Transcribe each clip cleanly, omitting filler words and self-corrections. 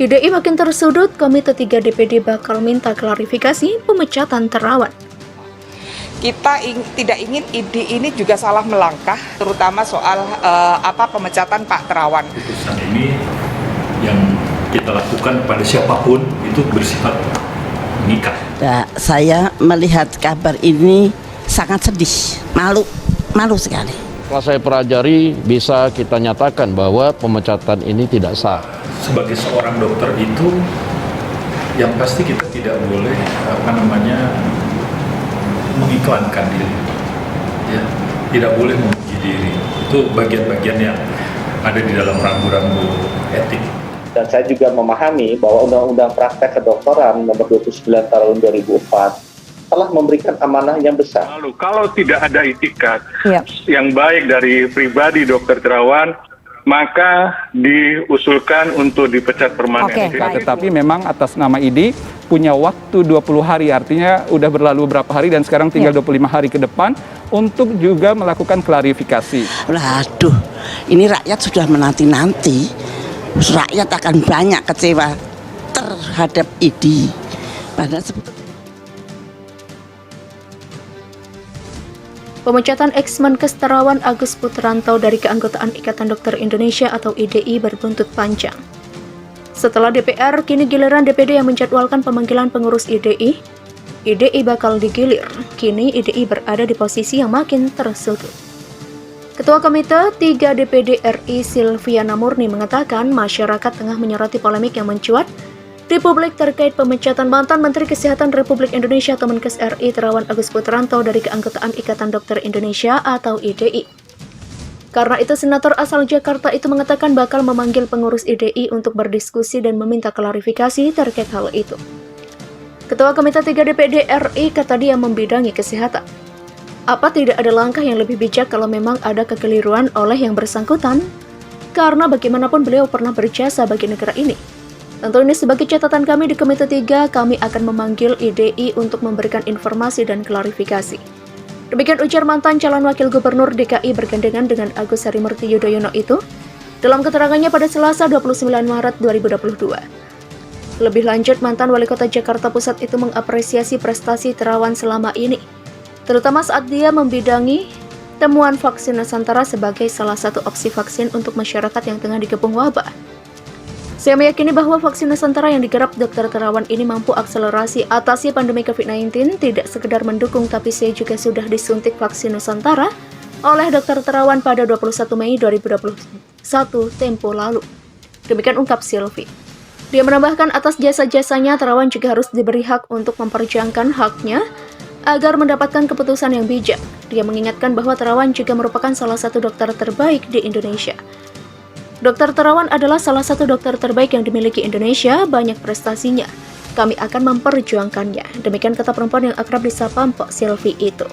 IDI makin tersudut, Komite 3 DPD bakal minta klarifikasi pemecatan Terawan. Kita tidak ingin IDI ini juga salah melangkah, terutama soal pemecatan Pak Terawan. Putusan ini yang kita lakukan pada siapapun itu bersifat mengikat. Nah, saya melihat kabar ini sangat sedih, malu sekali. Setelah saya pelajari, bisa kita nyatakan bahwa pemecatan ini tidak sah. Sebagai seorang dokter itu, yang pasti kita tidak boleh mengiklankan diri, ya, tidak boleh memuji diri. Itu bagian-bagian yang ada di dalam rambu-rambu etik. Dan saya juga memahami bahwa Undang-Undang Praktek Kedokteran Nomor 29 Tahun 2004 telah memberikan amanah yang besar. Lalu kalau tidak ada itikat yang baik dari pribadi Dr. Terawan, maka diusulkan untuk dipecat permanen. Tetapi memang atas nama IDI punya waktu 20 hari, artinya udah berlalu berapa hari dan sekarang tinggal 25 hari ke depan untuk juga melakukan klarifikasi. Waduh, ini rakyat sudah menanti-nanti, rakyat akan banyak kecewa terhadap IDI. Padahal Pemecatan ex-Menkes Terawan Agus Putranto dari keanggotaan Ikatan Dokter Indonesia atau IDI berbuntut panjang. Setelah DPR, kini giliran DPD yang menjadwalkan pemanggilan pengurus IDI. IDI bakal digilir, kini IDI berada di posisi yang makin tersudut. Ketua Komite 3 DPD RI Silviana Murni mengatakan masyarakat tengah menyoroti polemik yang mencuat di publik terkait pemecatan mantan Menteri Kesehatan Republik Indonesia atau Menkes RI Terawan Agus Putranto dari keanggotaan Ikatan Dokter Indonesia atau IDI. Karena itu, Senator asal Jakarta itu mengatakan bakal memanggil pengurus IDI untuk berdiskusi dan meminta klarifikasi terkait hal itu. Ketua Komite 3 DPD RI kata dia membidangi kesehatan. Apa tidak ada langkah yang lebih bijak kalau memang ada kekeliruan oleh yang bersangkutan? Karena bagaimanapun beliau pernah berjasa bagi negara ini. Tentu ini sebagai catatan kami di Komite 3, kami akan memanggil IDI untuk memberikan informasi dan klarifikasi. Demikian ujar mantan calon wakil gubernur DKI bergandengan dengan Agus Harimurti Yudhoyono itu dalam keterangannya pada Selasa 29 Maret 2022. Lebih lanjut, mantan wali kota Jakarta Pusat itu mengapresiasi prestasi Terawan selama ini, terutama saat dia membidangi temuan vaksin Nusantara sebagai salah satu opsi vaksin untuk masyarakat yang tengah dikepung wabah. Saya meyakini bahwa vaksin Nusantara yang digarap Dr. Terawan ini mampu akselerasi atasi pandemi COVID-19, tidak sekedar mendukung, tapi saya juga sudah disuntik vaksin Nusantara oleh Dr. Terawan pada 21 Mei 2021 tempo lalu. Demikian ungkap Silvi. Dia menambahkan atas jasa-jasanya Terawan juga harus diberi hak untuk memperjuangkan haknya agar mendapatkan keputusan yang bijak. Dia mengingatkan bahwa Terawan juga merupakan salah satu dokter terbaik di Indonesia. Dr. Terawan adalah salah satu dokter terbaik yang dimiliki Indonesia, banyak prestasinya. Kami akan memperjuangkannya. Demikian kata perempuan yang akrab disapa Mpok Silvi itu.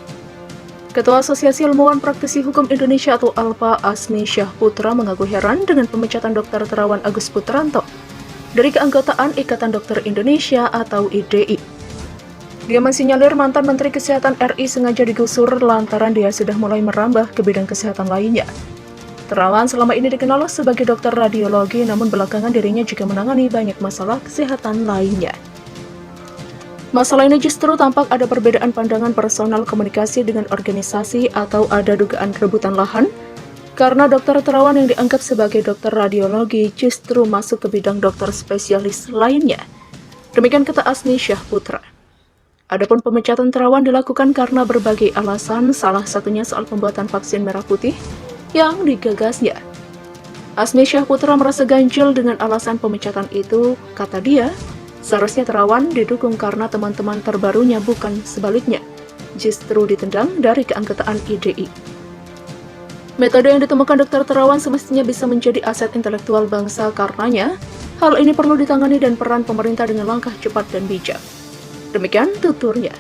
Ketua Asosiasi Ilmuwan Praktisi Hukum Indonesia atau ALPA, Asmi Syahputra, mengaku heran dengan pemecatan Dr. Terawan Agus Putranto dari keanggotaan Ikatan Dokter Indonesia atau IDI. Dia mensinyalir mantan Menteri Kesehatan RI sengaja digusur lantaran dia sudah mulai merambah ke bidang kesehatan lainnya. Terawan selama ini dikenal sebagai dokter radiologi, namun belakangan dirinya juga menangani banyak masalah kesehatan lainnya. Masalah ini justru tampak ada perbedaan pandangan personal komunikasi dengan organisasi atau ada dugaan rebutan lahan, karena Dr. Terawan yang dianggap sebagai dokter radiologi justru masuk ke bidang dokter spesialis lainnya. Demikian kata Asmi Syahputra. Adapun pemecatan Terawan dilakukan karena berbagai alasan, salah satunya soal pembuatan vaksin merah putih yang digagasnya. Asmi Syahputra merasa ganjil dengan alasan pemecatan itu. Kata dia, seharusnya Terawan didukung karena teman-teman terbarunya, bukan sebaliknya, justru ditendang dari keanggotaan IDI. Metode yang ditemukan Dr. Terawan semestinya bisa menjadi aset intelektual bangsa, karenanya hal ini perlu ditangani dan peran pemerintah dengan langkah cepat dan bijak. Demikian tuturnya.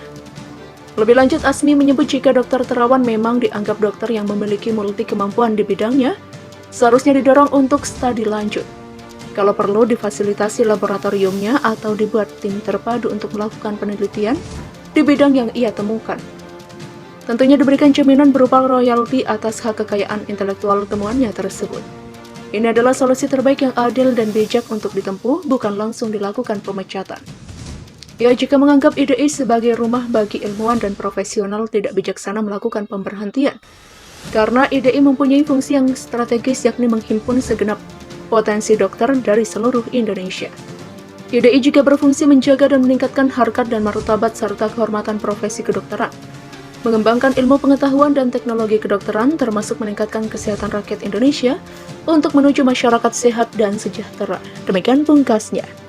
Lebih lanjut, Asmi menyebut jika Dr. Terawan memang dianggap dokter yang memiliki multi kemampuan di bidangnya, seharusnya didorong untuk studi lanjut. Kalau perlu difasilitasi laboratoriumnya atau dibuat tim terpadu untuk melakukan penelitian di bidang yang ia temukan. Tentunya diberikan jaminan berupa royalti atas hak kekayaan intelektual temuannya tersebut. Ini adalah solusi terbaik yang adil dan bijak untuk ditempuh, bukan langsung dilakukan pemecatan. Ya, jika menganggap IDI sebagai rumah bagi ilmuwan dan profesional, tidak bijaksana melakukan pemberhentian. Karena IDI mempunyai fungsi yang strategis, yakni menghimpun segenap potensi dokter dari seluruh Indonesia. IDI juga berfungsi menjaga dan meningkatkan harkat dan martabat serta kehormatan profesi kedokteran, mengembangkan ilmu pengetahuan dan teknologi kedokteran, termasuk meningkatkan kesehatan rakyat Indonesia untuk menuju masyarakat sehat dan sejahtera. Demikian pungkasnya.